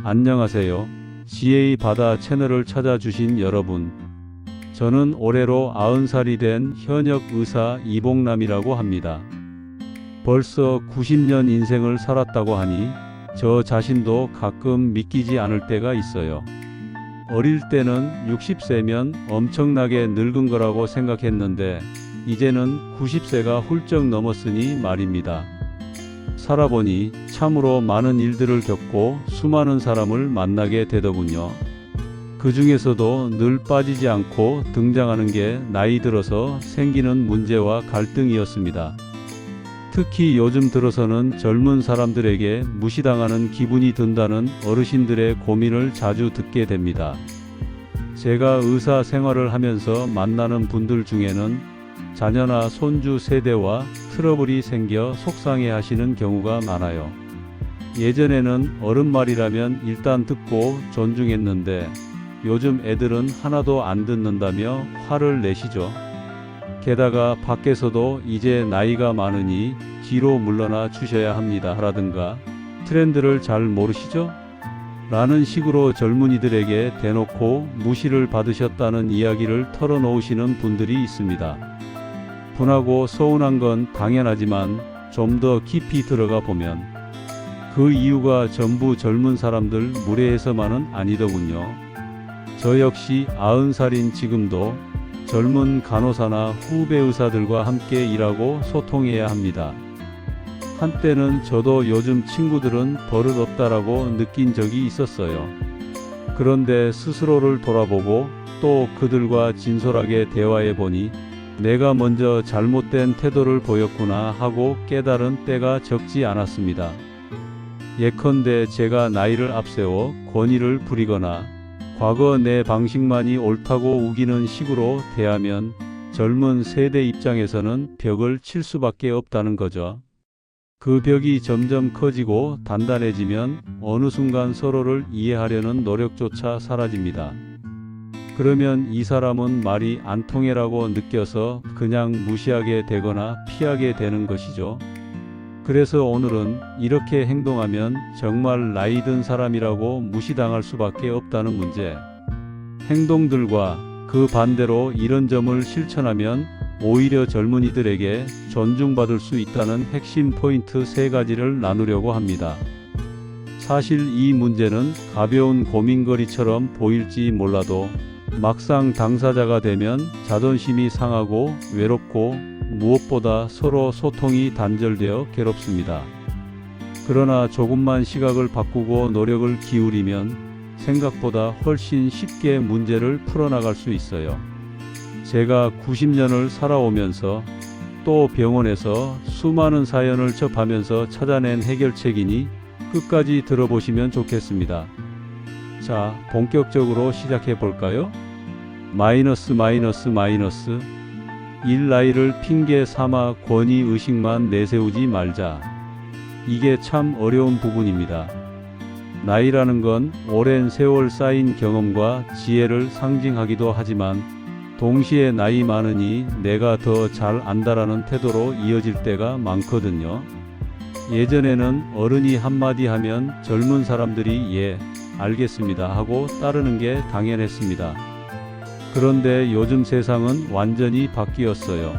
안녕하세요. 지혜의 바다 채널을 찾아주신 여러분. 저는 올해로 90살이 된 현역 의사 이봉남이라고 합니다. 벌써 90년 인생을 살았다고 하니 저 자신도 가끔 믿기지 않을 때가 있어요. 어릴 때는 60세면 엄청나게 늙은 거라고 생각했는데 이제는 90세가 훌쩍 넘었으니 말입니다. 살아보니 참으로 많은 일들을 겪고 수많은 사람을 만나게 되더군요. 그 중에서도 늘 빠지지 않고 등장하는 게 나이 들어서 생기는 문제와 갈등이었습니다. 특히 요즘 들어서는 젊은 사람들에게 무시당하는 기분이 든다는 어르신들의 고민을 자주 듣게 됩니다. 제가 의사 생활을 하면서 만나는 분들 중에는 자녀나 손주 세대와 트러블이 생겨 속상해 하시는 경우가 많아요. 예전에는 어른 말이라면 일단 듣고 존중했는데 요즘 애들은 하나도 안 듣는다며 화를 내시죠. 게다가 밖에서도 이제 나이가 많으니 뒤로 물러나 주셔야 합니다 라든가 트렌드를 잘 모르시죠? 라는 식으로 젊은이들에게 대놓고 무시를 받으셨다는 이야기를 털어놓으시는 분들이 있습니다. 분하고 서운한 건 당연하지만 좀 더 깊이 들어가 보면 그 이유가 전부 젊은 사람들 무례해서만은 아니더군요. 저 역시 90살인 지금도 젊은 간호사나 후배 의사들과 함께 일하고 소통해야 합니다. 한때는 저도 요즘 친구들은 버릇없다라고 느낀 적이 있었어요. 그런데 스스로를 돌아보고 또 그들과 진솔하게 대화해 보니 내가 먼저 잘못된 태도를 보였구나 하고 깨달은 때가 적지 않았습니다. 예컨대 제가 나이를 앞세워 권위를 부리거나 과거 내 방식만이 옳다고 우기는 식으로 대하면 젊은 세대 입장에서는 벽을 칠 수밖에 없다는 거죠. 그 벽이 점점 커지고 단단해지면 어느 순간 서로를 이해하려는 노력조차 사라집니다. 그러면 이 사람은 말이 안 통해라고 느껴서 그냥 무시하게 되거나 피하게 되는 것이죠. 그래서 오늘은 이렇게 행동하면 정말 나이 든 사람이라고 무시당할 수밖에 없다는 문제, 행동들과 그 반대로 이런 점을 실천하면 오히려 젊은이들에게 존중받을 수 있다는 핵심 포인트 3가지를 나누려고 합니다. 사실 이 문제는 가벼운 고민거리처럼 보일지 몰라도 막상 당사자가 되면 자존심이 상하고 외롭고 무엇보다 서로 소통이 단절되어 괴롭습니다. 그러나 조금만 시각을 바꾸고 노력을 기울이면 생각보다 훨씬 쉽게 문제를 풀어나갈 수 있어요. 제가 90년을 살아오면서 또 병원에서 수많은 사연을 접하면서 찾아낸 해결책이니 끝까지 들어보시면 좋겠습니다. 자, 본격적으로 시작해 볼까요? 마이너스. 일 나이를 핑계 삼아 권위 의식만 내세우지 말자. 이게 참 어려운 부분입니다. 나이라는 건 오랜 세월 쌓인 경험과 지혜를 상징하기도 하지만 동시에 나이 많으니 내가 더 잘 안다라는 태도로 이어질 때가 많거든요. 예전에는 어른이 한마디 하면 젊은 사람들이 예, 알겠습니다 하고 따르는 게 당연했습니다. 그런데 요즘 세상은 완전히 바뀌었어요.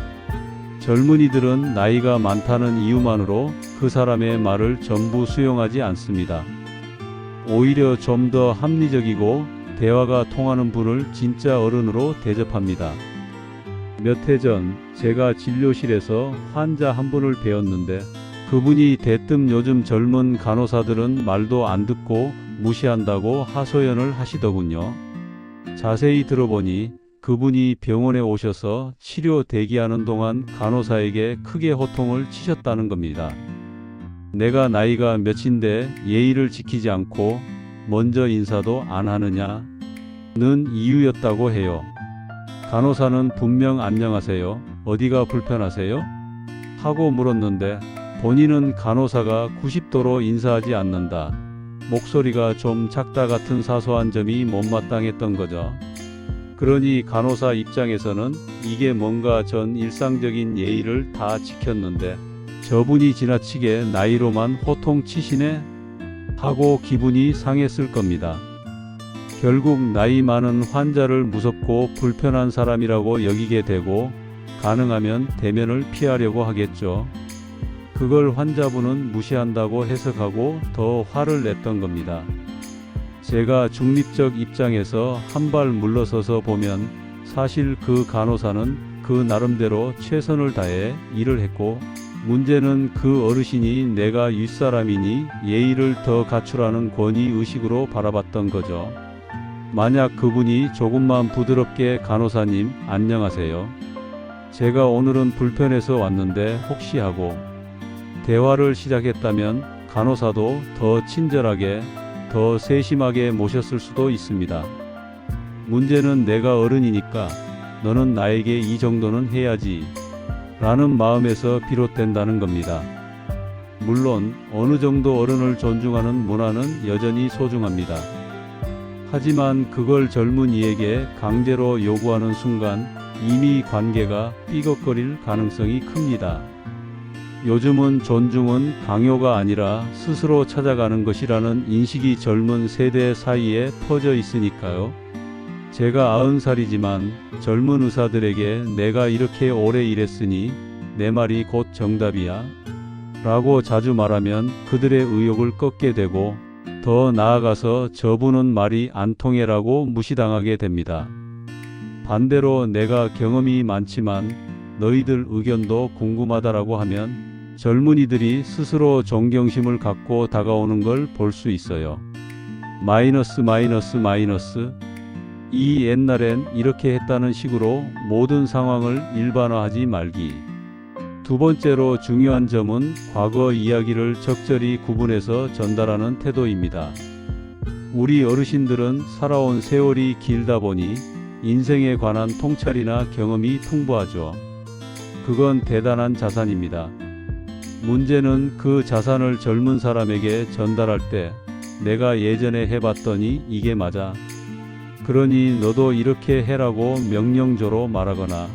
젊은이들은 나이가 많다는 이유만으로 그 사람의 말을 전부 수용하지 않습니다. 오히려 좀 더 합리적이고 대화가 통하는 분을 진짜 어른으로 대접합니다. 몇 해 전 제가 진료실에서 환자 한 분을 배웠는데 그분이 대뜸 요즘 젊은 간호사들은 말도 안 듣고 무시한다고 하소연을 하시더군요. 자세히 들어보니 그분이 병원에 오셔서 치료 대기하는 동안 간호사에게 크게 호통을 치셨다는 겁니다. 내가 나이가 몇인데 예의를 지키지 않고 먼저 인사도 안 하느냐는 이유였다고 해요. 간호사는 분명 안녕하세요, 어디가 불편하세요? 하고 물었는데 본인은 간호사가 90도로 인사하지 않는다, 목소리가 좀 작다 같은 사소한 점이 못마땅했던 거죠. 그러니 간호사 입장에서는 이게 뭔가 전 일상적인 예의를 다 지켰는데 저분이 지나치게 나이로만 호통치시네? 하고 기분이 상했을 겁니다. 결국 나이 많은 환자를 무섭고 불편한 사람이라고 여기게 되고 가능하면 대면을 피하려고 하겠죠. 그걸 환자분은 무시한다고 해석하고 더 화를 냈던 겁니다. 제가 중립적 입장에서 한 발 물러서서 보면 사실 그 간호사는 그 나름대로 최선을 다해 일을 했고 문제는 그 어르신이 내가 윗사람이니 예의를 더 갖추라는 권위의식으로 바라봤던 거죠. 만약 그분이 조금만 부드럽게 간호사님 안녕하세요. 제가 오늘은 불편해서 왔는데 혹시 하고 대화를 시작했다면 간호사도 더 친절하게 더 세심하게 모셨을 수도 있습니다. 문제는 내가 어른이니까 너는 나에게 이 정도는 해야지 라는 마음에서 비롯된다는 겁니다. 물론 어느 정도 어른을 존중하는 문화는 여전히 소중합니다. 하지만 그걸 젊은이에게 강제로 요구하는 순간 이미 관계가 삐걱거릴 가능성이 큽니다. 요즘은 존중은 강요가 아니라 스스로 찾아가는 것이라는 인식이 젊은 세대 사이에 퍼져 있으니까요. 제가 90살이지만 젊은 의사들에게 내가 이렇게 오래 일했으니 내 말이 곧 정답이야 라고 자주 말하면 그들의 의욕을 꺾게 되고 더 나아가서 저분은 말이 안 통해라고 무시당하게 됩니다. 반대로 내가 경험이 많지만 너희들 의견도 궁금하다라고 하면 젊은이들이 스스로 존경심을 갖고 다가오는 걸 볼 수 있어요. 마이너스 이 옛날엔 이렇게 했다는 식으로 모든 상황을 일반화하지 말기. 두 번째로 중요한 점은 과거 이야기를 적절히 구분해서 전달하는 태도입니다. 우리 어르신들은 살아온 세월이 길다 보니 인생에 관한 통찰이나 경험이 풍부하죠. 그건 대단한 자산입니다. 문제는 그 자산을 젊은 사람에게 전달할 때 내가 예전에 해봤더니 이게 맞아. 그러니 너도 이렇게 해라고 명령조로 말하거나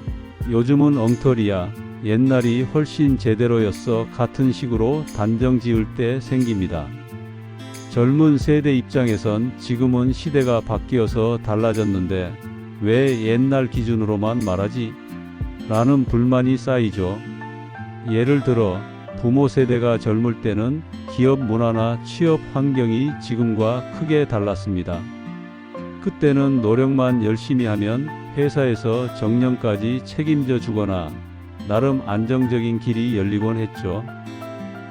요즘은 엉터리야. 옛날이 훨씬 제대로였어 같은 식으로 단정 지을 때 생깁니다. 젊은 세대 입장에선 지금은 시대가 바뀌어서 달라졌는데 왜 옛날 기준으로만 말하지? 라는 불만이 쌓이죠. 예를 들어 부모 세대가 젊을 때는 기업 문화나 취업 환경이 지금과 크게 달랐습니다. 그때는 노력만 열심히 하면 회사에서 정년까지 책임져 주거나 나름 안정적인 길이 열리곤 했죠.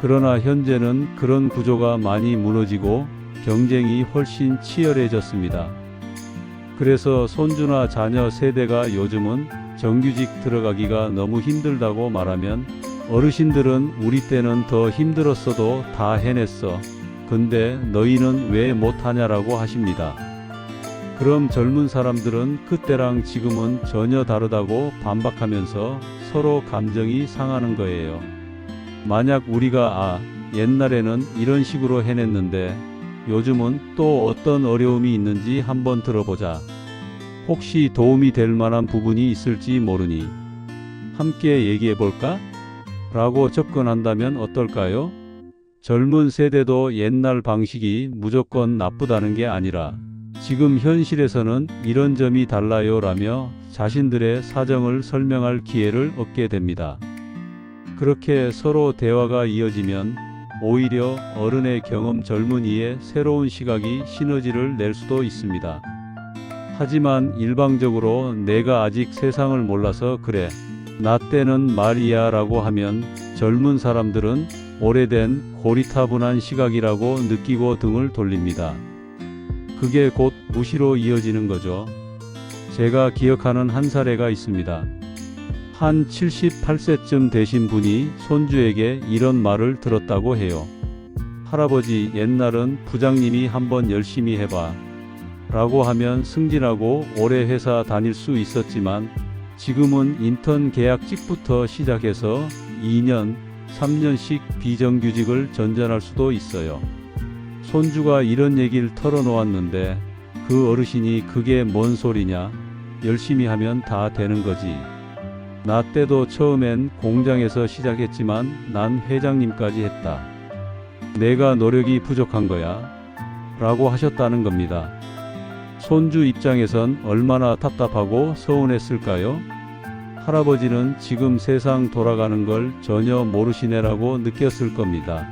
그러나 현재는 그런 구조가 많이 무너지고 경쟁이 훨씬 치열해졌습니다. 그래서 손주나 자녀 세대가 요즘은 정규직 들어가기가 너무 힘들다고 말하면 어르신들은 우리 때는 더 힘들었어도 다 해냈어. 근데 너희는 왜 못하냐라고 하십니다. 그럼 젊은 사람들은 그때랑 지금은 전혀 다르다고 반박하면서 서로 감정이 상하는 거예요. 만약 우리가 옛날에는 이런 식으로 해냈는데 요즘은 또 어떤 어려움이 있는지 한번 들어보자. 혹시 도움이 될 만한 부분이 있을지 모르니 함께 얘기해볼까? 라고 접근한다면 어떨까요? 젊은 세대도 옛날 방식이 무조건 나쁘다는 게 아니라 지금 현실에서는 이런 점이 달라요 라며 자신들의 사정을 설명할 기회를 얻게 됩니다. 그렇게 서로 대화가 이어지면 오히려 어른의 경험 젊은이의 새로운 시각이 시너지를 낼 수도 있습니다. 하지만 일방적으로 내가 아직 세상을 몰라서 그래. 나 때는 말이야 라고 하면 젊은 사람들은 오래된 고리타분한 시각이라고 느끼고 등을 돌립니다. 그게 곧 무시로 이어지는 거죠. 제가 기억하는 한 사례가 있습니다. 한 78세쯤 되신 분이 손주에게 이런 말을 들었다고 해요. 할아버지, 옛날은 부장님이 한번 열심히 해봐 라고 하면 승진하고 오래 회사 다닐 수 있었지만 지금은 인턴 계약직부터 시작해서 2년, 3년씩 비정규직을 전전할 수도 있어요. 손주가 이런 얘기를 털어놓았는데 그 어르신이 그게 뭔 소리냐? 열심히 하면 다 되는 거지. 나 때도 처음엔 공장에서 시작했지만 난 회장님까지 했다. 내가 노력이 부족한 거야 라고 하셨다는 겁니다. 손주 입장에선 얼마나 답답하고 서운했을까요? 할아버지는 지금 세상 돌아가는 걸 전혀 모르시네라고 느꼈을 겁니다.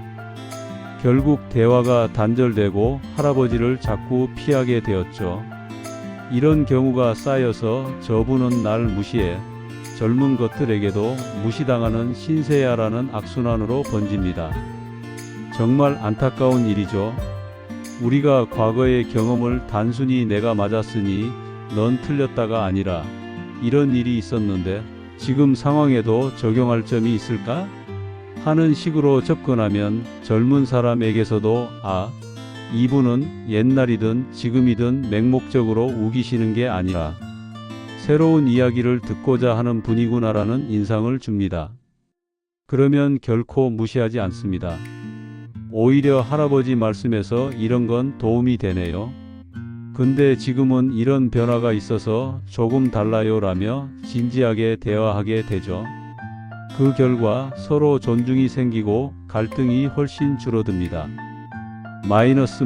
결국 대화가 단절되고 할아버지를 자꾸 피하게 되었죠. 이런 경우가 쌓여서 저분은 날 무시해 젊은 것들에게도 무시당하는 신세야라는 악순환으로 번집니다. 정말 안타까운 일이죠. 우리가 과거의 경험을 단순히 내가 맞았으니 넌 틀렸다가 아니라 이런 일이 있었는데 지금 상황에도 적용할 점이 있을까? 하는 식으로 접근하면 젊은 사람에게서도 이분은 옛날이든 지금이든 맹목적으로 우기시는 게 아니라 새로운 이야기를 듣고자 하는 분이구나라는 인상을 줍니다. 그러면 결코 무시하지 않습니다. 오히려 할아버지 말씀에서 이런 건 도움이 되네요. 근데 지금은 이런 변화가 있어서 조금 달라요 라며 진지하게 대화하게 되죠. 그 결과 서로 존중이 생기고 갈등이 훨씬 줄어듭니다. 마이너스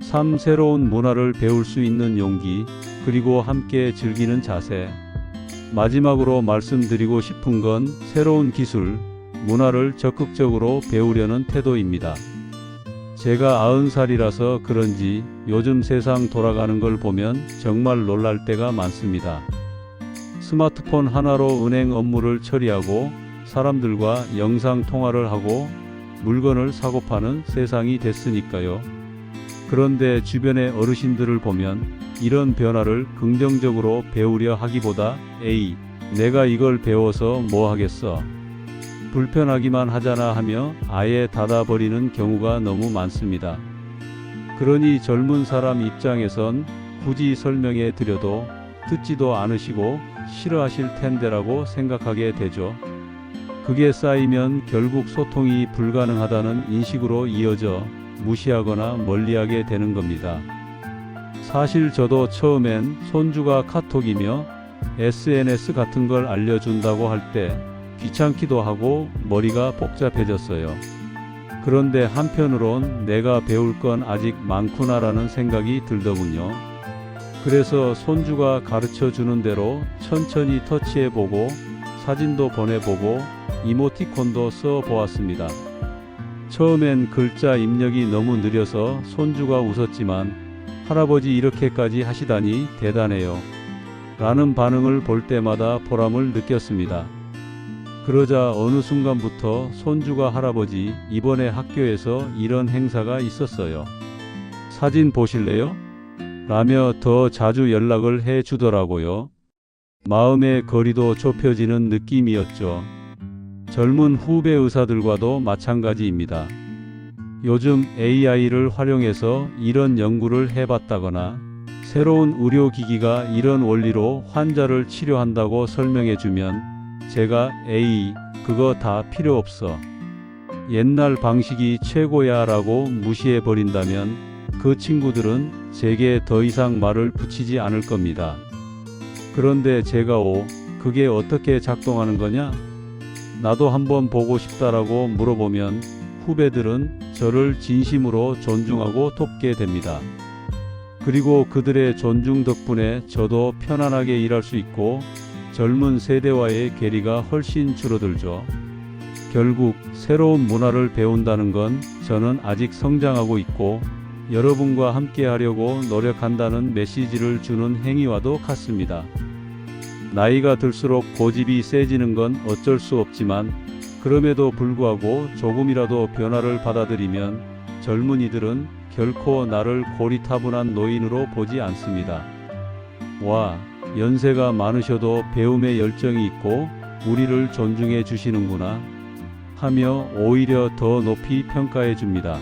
3. 새로운 문화를 배울 수 있는 용기, 그리고 함께 즐기는 자세. 마지막으로 말씀드리고 싶은 건 새로운 기술, 문화를 적극적으로 배우려는 태도입니다. 제가 90살이라서 그런지 요즘 세상 돌아가는 걸 보면 정말 놀랄 때가 많습니다. 스마트폰 하나로 은행 업무를 처리하고 사람들과 영상 통화를 하고 물건을 사고 파는 세상이 됐으니까요. 그런데 주변의 어르신들을 보면 이런 변화를 긍정적으로 배우려 하기보다 내가 이걸 배워서 뭐 하겠어. 불편하기만 하잖아 하며 아예 닫아버리는 경우가 너무 많습니다. 그러니 젊은 사람 입장에선 굳이 설명해 드려도 듣지도 않으시고 싫어하실 텐데라고 생각하게 되죠. 그게 쌓이면 결국 소통이 불가능하다는 인식으로 이어져 무시하거나 멀리하게 되는 겁니다. 사실 저도 처음엔 손주가 카톡이며 SNS 같은 걸 알려준다고 할 때 귀찮기도 하고 머리가 복잡해졌어요. 그런데 한편으론 내가 배울 건 아직 많구나라는 생각이 들더군요. 그래서 손주가 가르쳐 주는 대로 천천히 터치해보고 사진도 보내보고 이모티콘도 써 보았습니다. 처음엔 글자 입력이 너무 느려서 손주가 웃었지만 할아버지 이렇게까지 하시다니 대단해요 라는 반응을 볼 때마다 보람을 느꼈습니다. 그러자 어느 순간부터 손주가 할아버지 이번에 학교에서 이런 행사가 있었어요. 사진 보실래요? 라며 더 자주 연락을 해 주더라고요. 마음의 거리도 좁혀지는 느낌이었죠. 젊은 후배 의사들과도 마찬가지입니다. 요즘 AI를 활용해서 이런 연구를 해봤다거나 새로운 의료기기가 이런 원리로 환자를 치료한다고 설명해주면 제가 그거 다 필요 없어. 옛날 방식이 최고야 라고 무시해버린다면 그 친구들은 제게 더 이상 말을 붙이지 않을 겁니다. 그런데 제가 그게 어떻게 작동하는 거냐? 나도 한번 보고 싶다라고 물어보면 후배들은 저를 진심으로 존중하고 돕게 됩니다. 그리고 그들의 존중 덕분에 저도 편안하게 일할 수 있고 젊은 세대와의 괴리가 훨씬 줄어들죠. 결국 새로운 문화를 배운다는 건 저는 아직 성장하고 있고 여러분과 함께 하려고 노력한다는 메시지를 주는 행위와도 같습니다. 나이가 들수록 고집이 세지는 건 어쩔 수 없지만 그럼에도 불구하고 조금이라도 변화를 받아들이면 젊은이들은 결코 나를 고리타분한 노인으로 보지 않습니다. 와, 연세가 많으셔도 배움에 열정이 있고 우리를 존중해 주시는구나 하며 오히려 더 높이 평가해 줍니다.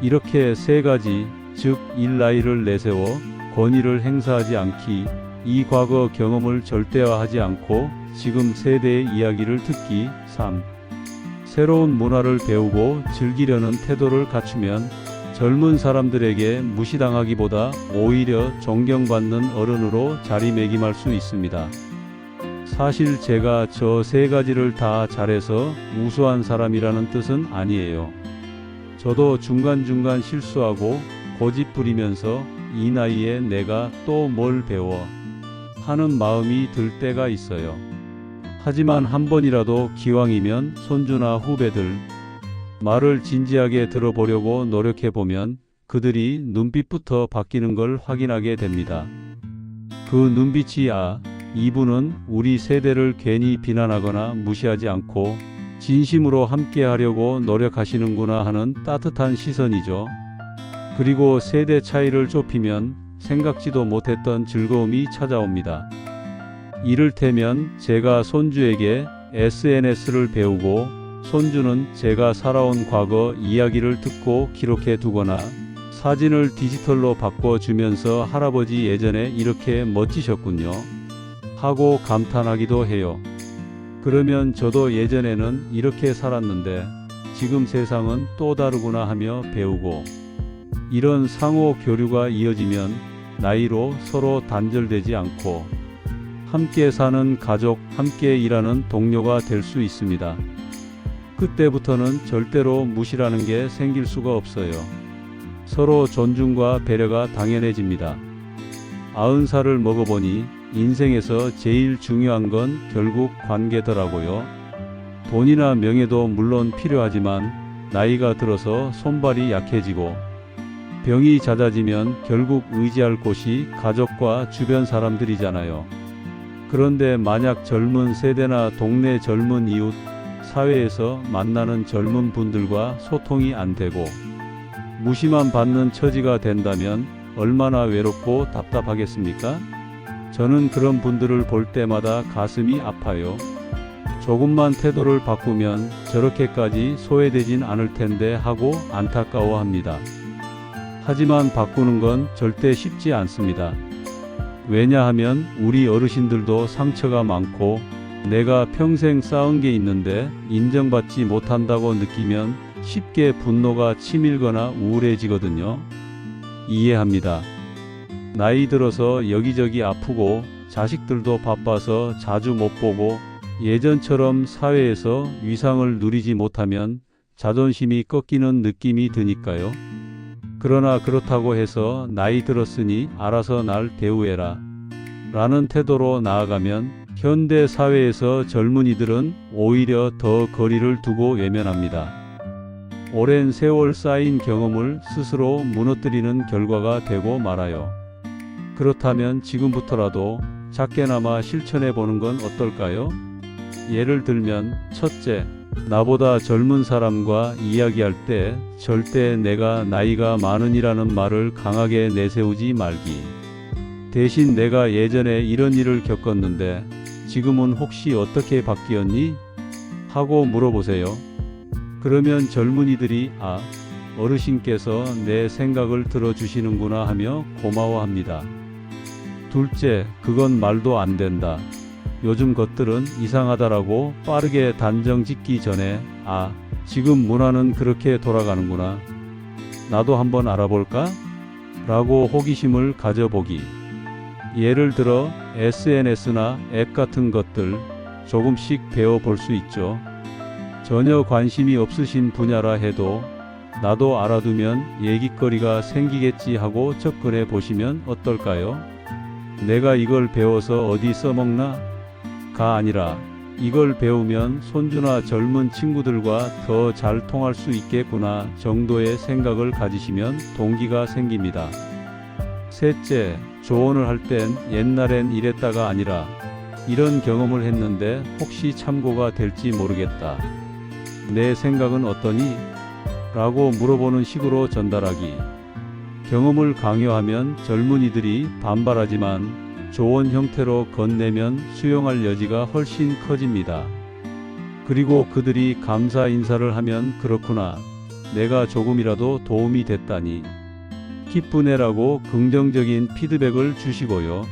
이렇게 세 가지, 즉 일 나이를 내세워 권위를 행사하지 않기, 이 과거 경험을 절대화하지 않고 지금 세대의 이야기를 듣기, 3. 새로운 문화를 배우고 즐기려는 태도를 갖추면 젊은 사람들에게 무시당하기보다 오히려 존경받는 어른으로 자리매김할 수 있습니다. 사실 제가 저 세 가지를 다 잘해서 우수한 사람이라는 뜻은 아니에요. 저도 중간중간 실수하고 고집 부리면서 이 나이에 내가 또 뭘 배워 하는 마음이 들 때가 있어요. 하지만 한 번이라도 기왕이면 손주나 후배들 말을 진지하게 들어보려고 노력해보면 그들이 눈빛부터 바뀌는 걸 확인하게 됩니다. 그 눈빛이 이분은 우리 세대를 괜히 비난하거나 무시하지 않고 진심으로 함께하려고 노력하시는구나 하는 따뜻한 시선이죠. 그리고 세대 차이를 좁히면 생각지도 못했던 즐거움이 찾아옵니다. 이를테면 제가 손주에게 SNS를 배우고 손주는 제가 살아온 과거 이야기를 듣고 기록해 두거나 사진을 디지털로 바꿔주면서 할아버지 예전에 이렇게 멋지셨군요 하고 감탄하기도 해요. 그러면 저도 예전에는 이렇게 살았는데 지금 세상은 또 다르구나 하며 배우고, 이런 상호 교류가 이어지면 나이로 서로 단절되지 않고 함께 사는 가족, 함께 일하는 동료가 될 수 있습니다. 그때부터는 절대로 무시라는 게 생길 수가 없어요. 서로 존중과 배려가 당연해집니다. 90살을 먹어보니 인생에서 제일 중요한 건 결국 관계더라고요. 돈이나 명예도 물론 필요하지만 나이가 들어서 손발이 약해지고 병이 잦아지면 결국 의지할 곳이 가족과 주변 사람들이잖아요. 그런데 만약 젊은 세대나 동네 젊은 이웃, 사회에서 만나는 젊은 분들과 소통이 안 되고 무시만 받는 처지가 된다면 얼마나 외롭고 답답하겠습니까? 저는 그런 분들을 볼 때마다 가슴이 아파요. 조금만 태도를 바꾸면 저렇게까지 소외되진 않을 텐데 하고 안타까워합니다. 하지만 바꾸는 건 절대 쉽지 않습니다. 왜냐하면 우리 어르신들도 상처가 많고 내가 평생 쌓은 게 있는데 인정받지 못한다고 느끼면 쉽게 분노가 치밀거나 우울해지거든요. 이해합니다. 나이 들어서 여기저기 아프고 자식들도 바빠서 자주 못 보고 예전처럼 사회에서 위상을 누리지 못하면 자존심이 꺾이는 느낌이 드니까요. 그러나 그렇다고 해서 나이 들었으니 알아서 날 대우해라 라는 태도로 나아가면 현대 사회에서 젊은이들은 오히려 더 거리를 두고 외면합니다. 오랜 세월 쌓인 경험을 스스로 무너뜨리는 결과가 되고 말아요. 그렇다면 지금부터라도 작게나마 실천해보는 건 어떨까요? 예를 들면 첫째, 나보다 젊은 사람과 이야기할 때 절대 내가 나이가 많으니라는 말을 강하게 내세우지 말기. 대신 내가 예전에 이런 일을 겪었는데 지금은 혹시 어떻게 바뀌었니? 하고 물어보세요. 그러면 젊은이들이 어르신께서 내 생각을 들어주시는구나 하며 고마워합니다. 둘째, 그건 말도 안 된다. 요즘 것들은 이상하다라고 빠르게 단정 짓기 전에 지금 문화는 그렇게 돌아가는구나. 나도 한번 알아볼까? 라고 호기심을 가져보기. 예를 들어 SNS나 앱 같은 것들 조금씩 배워볼 수 있죠. 전혀 관심이 없으신 분야라 해도 나도 알아두면 얘기거리가 생기겠지 하고 접근해 보시면 어떨까요? 내가 이걸 배워서 어디 써먹나? 가 아니라 이걸 배우면 손주나 젊은 친구들과 더 잘 통할 수 있겠구나 정도의 생각을 가지시면 동기가 생깁니다. 셋째, 조언을 할 땐 옛날엔 이랬다가 아니라 이런 경험을 했는데 혹시 참고가 될지 모르겠다. 내 생각은 어떠니? 라고 물어보는 식으로 전달하기. 경험을 강요하면 젊은이들이 반발하지만 조언 형태로 건네면 수용할 여지가 훨씬 커집니다. 그리고 그들이 감사 인사를 하면 그렇구나. 내가 조금이라도 도움이 됐다니. 기쁘네라고 긍정적인 피드백을 주시고요.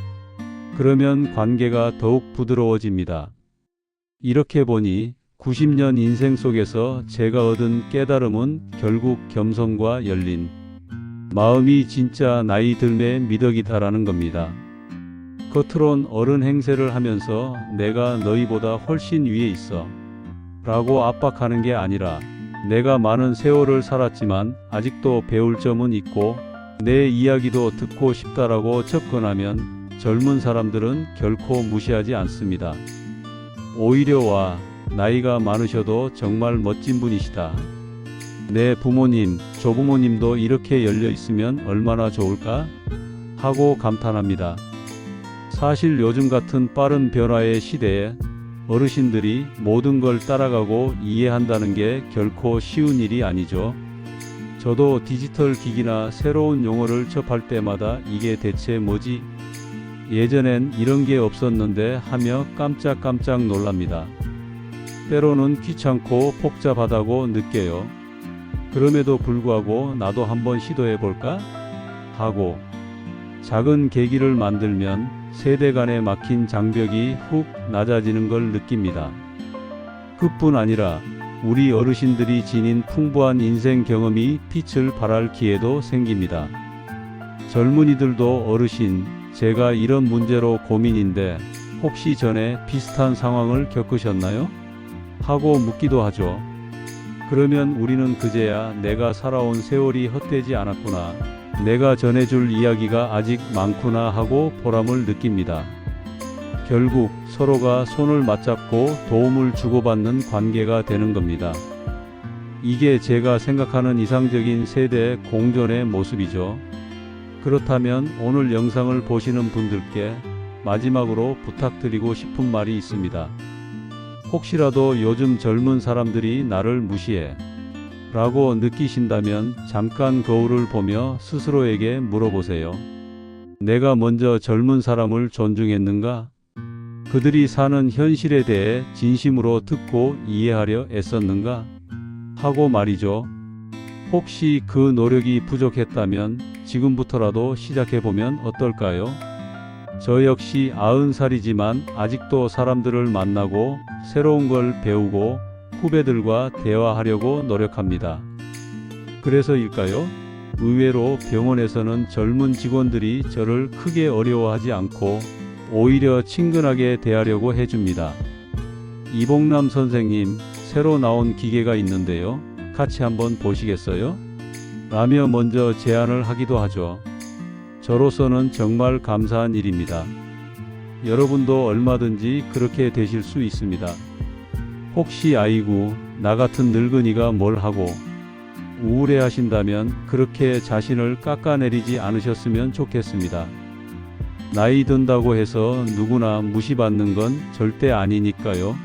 그러면 관계가 더욱 부드러워집니다. 이렇게 보니 90년 인생 속에서 제가 얻은 깨달음은 결국 겸손과 열린 마음이 진짜 나이 들매 미덕이다라는 겁니다. 겉으론 어른 행세를 하면서 내가 너희보다 훨씬 위에 있어 라고 압박하는 게 아니라 내가 많은 세월을 살았지만 아직도 배울 점은 있고 내 이야기도 듣고 싶다라고 접근하면 젊은 사람들은 결코 무시하지 않습니다. 오히려 와, 나이가 많으셔도 정말 멋진 분이시다. 내 부모님, 조부모님도 이렇게 열려 있으면 얼마나 좋을까? 하고 감탄합니다. 사실 요즘 같은 빠른 변화의 시대에 어르신들이 모든 걸 따라가고 이해한다는 게 결코 쉬운 일이 아니죠. 저도 디지털 기기나 새로운 용어를 접할 때마다 이게 대체 뭐지? 예전엔 이런 게 없었는데 하며 깜짝깜짝 놀랍니다. 때로는 귀찮고 복잡하다고 느껴요. 그럼에도 불구하고 나도 한번 시도해 볼까? 하고 작은 계기를 만들면 세대 간에 막힌 장벽이 훅 낮아지는 걸 느낍니다. 그뿐 아니라 우리 어르신들이 지닌 풍부한 인생 경험이 빛을 발할 기회도 생깁니다. 젊은이들도 어르신, 제가 이런 문제로 고민인데 혹시 전에 비슷한 상황을 겪으셨나요? 하고 묻기도 하죠. 그러면 우리는 그제야 내가 살아온 세월이 헛되지 않았구나, 내가 전해줄 이야기가 아직 많구나 하고 보람을 느낍니다. 결국 서로가 손을 맞잡고 도움을 주고받는 관계가 되는 겁니다. 이게 제가 생각하는 이상적인 세대 공존의 모습이죠. 그렇다면 오늘 영상을 보시는 분들께 마지막으로 부탁드리고 싶은 말이 있습니다. 혹시라도 요즘 젊은 사람들이 나를 무시해 라고 느끼신다면 잠깐 거울을 보며 스스로에게 물어보세요. 내가 먼저 젊은 사람을 존중했는가? 그들이 사는 현실에 대해 진심으로 듣고 이해하려 애썼는가? 하고 말이죠. 혹시 그 노력이 부족했다면 지금부터라도 시작해보면 어떨까요? 저 역시 90살이지만 아직도 사람들을 만나고 새로운 걸 배우고 후배들과 대화하려고 노력합니다. 그래서일까요? 의외로 병원에서는 젊은 직원들이 저를 크게 어려워하지 않고 오히려 친근하게 대하려고 해줍니다. 이봉남 선생님, 새로 나온 기계가 있는데요. 같이 한번 보시겠어요? 라며 먼저 제안을 하기도 하죠. 저로서는 정말 감사한 일입니다. 여러분도 얼마든지 그렇게 되실 수 있습니다. 혹시 아이고, 나 같은 늙은이가 뭘 하고 우울해하신다면 그렇게 자신을 깎아내리지 않으셨으면 좋겠습니다. 나이 든다고 해서 누구나 무시받는 건 절대 아니니까요.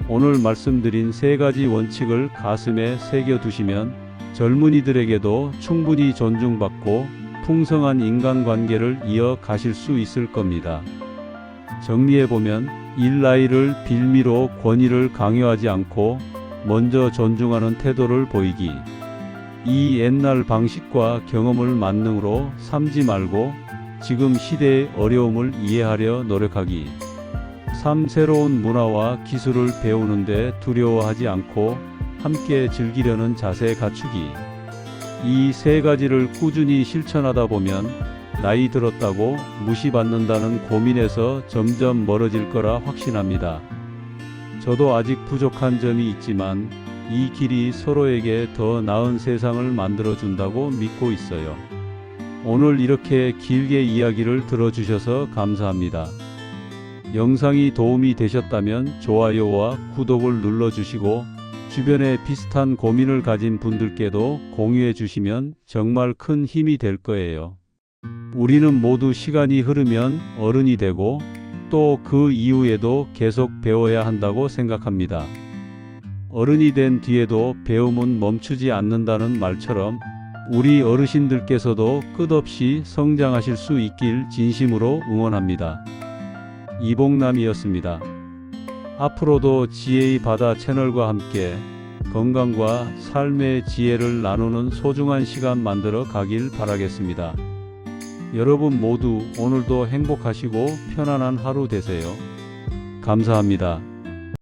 오늘 말씀드린 3가지 원칙을 가슴에 새겨두시면 젊은이들에게도 충분히 존중받고 풍성한 인간관계를 이어가실 수 있을 겁니다. 정리해보면 일나이를 빌미로 권위를 강요하지 않고 먼저 존중하는 태도를 보이기, 이 옛날 방식과 경험을 만능으로 삼지 말고 지금 시대의 어려움을 이해하려 노력하기, 3. 새로운 문화와 기술을 배우는데 두려워하지 않고 함께 즐기려는 자세 갖추기. 이 3가지를 꾸준히 실천하다 보면 나이 들었다고 무시받는다는 고민에서 점점 멀어질 거라 확신합니다. 저도 아직 부족한 점이 있지만 이 길이 서로에게 더 나은 세상을 만들어준다고 믿고 있어요. 오늘 이렇게 길게 이야기를 들어주셔서 감사합니다. 영상이 도움이 되셨다면 좋아요와 구독을 눌러주시고 주변에 비슷한 고민을 가진 분들께도 공유해 주시면 정말 큰 힘이 될 거예요. 우리는 모두 시간이 흐르면 어른이 되고 또 그 이후에도 계속 배워야 한다고 생각합니다. 어른이 된 뒤에도 배움은 멈추지 않는다는 말처럼 우리 어르신들께서도 끝없이 성장하실 수 있길 진심으로 응원합니다. 이봉남이었습니다. 앞으로도 지혜의 바다 채널과 함께 건강과 삶의 지혜를 나누는 소중한 시간 만들어 가길 바라겠습니다. 여러분 모두 오늘도 행복하시고 편안한 하루 되세요. 감사합니다.